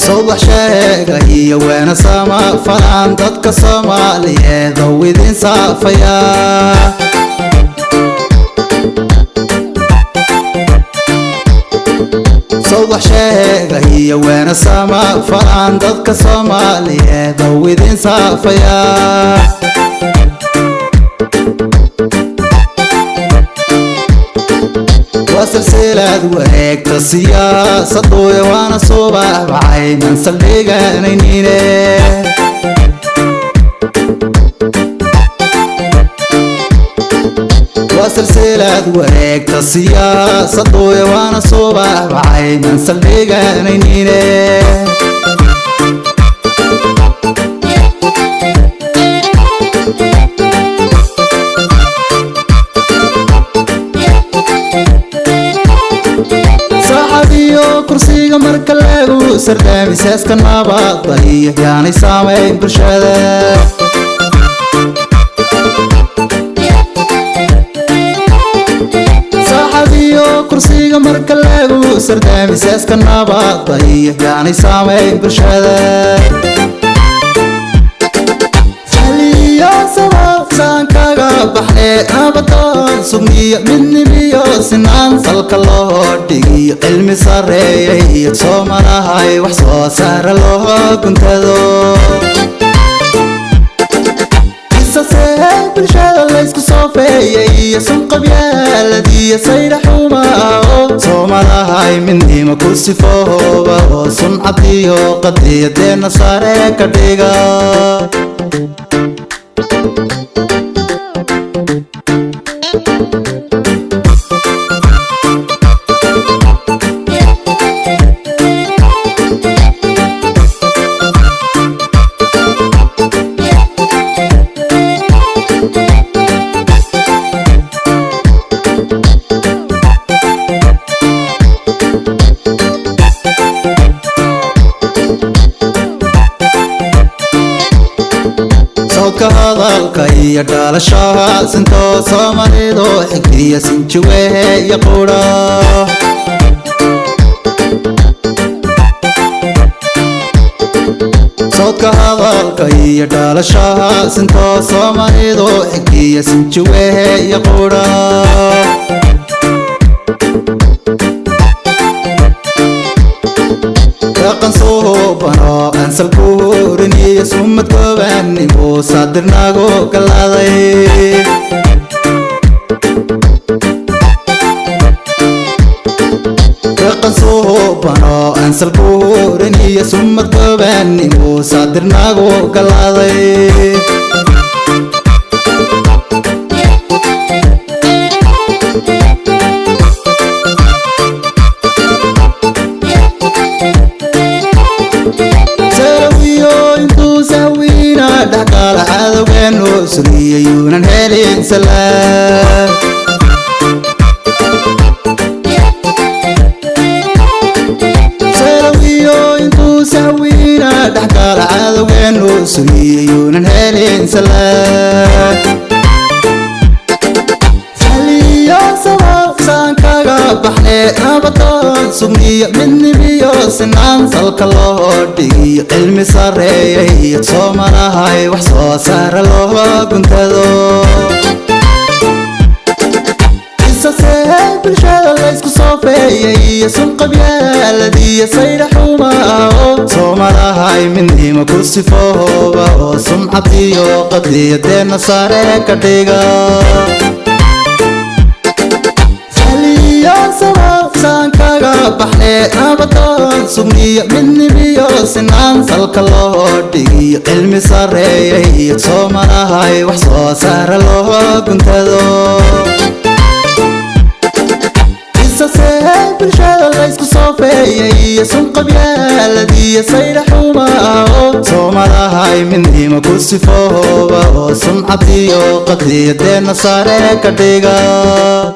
صبح شاقي وانا سما فلان دادك صومالية ذوذين صافيا صبح شاقي وانا سما فلان دادك صومالية ذوذين صافيا وسلسلة وهيك السياسة ضوي وانا صبح بعين نسلقة نينيني وسلسلة وهيك السياسة ضوي وانا صبح بعين نسلقة نينيني كرسيga marka lagu sardaami saaska nabadda iyo yaani saameyn bulshada saaxiibo kursiga marka lagu sardaami saaska nabadda iyo yaani saameyn bulshada kaga baxne abadan sumiya midnibiyo sinaan salka loo dhigiyo cilmi sareeyay soomanahay wax soo saara loo guntado qisasee bulshada laysku soofeeyay sun qabyaaladii sayra xuma soomanahay midnimo ku sifooba oo suncadiyo qadiyadeena sare ka dhiga hadalka iyo dhalashaha sintoo Soomaalidu xigtiya sinjiwe iyo qura sawdka hadalka iyo dhalashaha sintoo Soomaalidu xigtiya sinjiwe iyo qura dhaqan soobano ansal kuuriniyo sumad gobanimo sadirnago galaaday dhaqan soobano ansal kuuriniyo sumad gobanimo sadirnago galaaday dhaqaale cadawgeenu sugiyay yuunan helin salaam salawiyo intuu sahwiina dhaqaale cadawgeenu sugiyay yuunan helin salaam saliyo sababsan kaga baxne abadan sugniyo midnibiyo sinaan salka loo dhigiyo cilmi sareeyay soomanahay wax soo saara loo guntado qisasee bulshada laysku soofeeyay sun qabyaaladii sayra xuma soomanahay midnimo ku sifooba oo suncadiyo qadiyadeena sare ka dhiga kaga baxne abadan sugniyo midnibiyo sinaan salka loo dhigiyo cilmi sareeyay soomanahay wax soo saara loo guntado سساب الشارع ليس كصوفي سنق بيالدي سيد حوما سومرا هاي من ديما كسفوبا سمعتي وقتي دين صارك ديغا